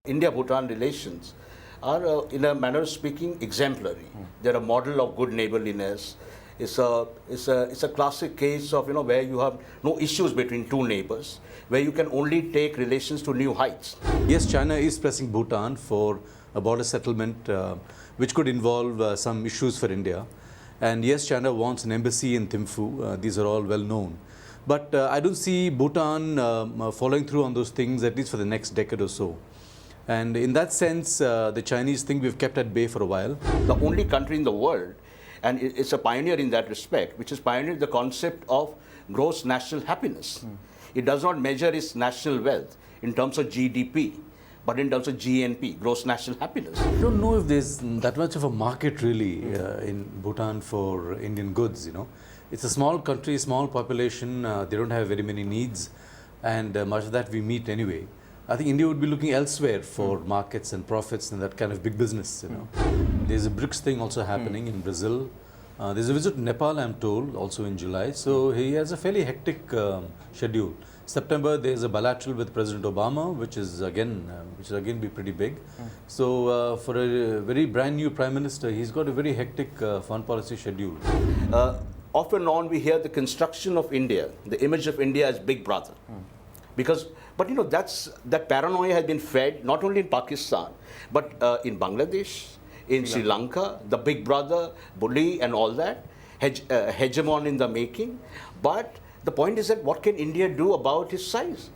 India-Bhutan relations are, in a manner of speaking, exemplary. They're a model of good neighborliness. It's a classic case of where you have no issues between two neighbors, where you can only take relations to new heights. Yes, China is pressing Bhutan for a border settlement, which could involve some issues for India. And yes, China wants an embassy in Thimphu. These are all well known. But I don't see Bhutan following through on those things, at least for the next decade or so. And in that sense, the Chinese think we've kept at bay for a while. The only country in the world, and it's a pioneer in that respect, which has pioneered the concept of gross national happiness. It does not measure its national wealth in terms of GDP, but in terms of GNP, gross national happiness. I don't know if there's that much of a market really in Bhutan for Indian goods, It's a small country, small population, they don't have very many needs, and much of that we meet anyway. I think India would be looking elsewhere for markets and profits and that kind of big business, There's a BRICS thing also happening in Brazil. There's a visit to Nepal, I'm told, also in July. So he has a fairly hectic schedule. September, there's a bilateral with President Obama, which is again be pretty big. So for a very brand new Prime Minister, he's got a very hectic foreign policy schedule. Off and on, we hear the construction of India, the image of India as big brother. But that paranoia has been fed not only in Pakistan, but in Bangladesh, in Sri Lanka, the big brother, bully and all that, hegemon in the making. But the point is that what can India do about his size?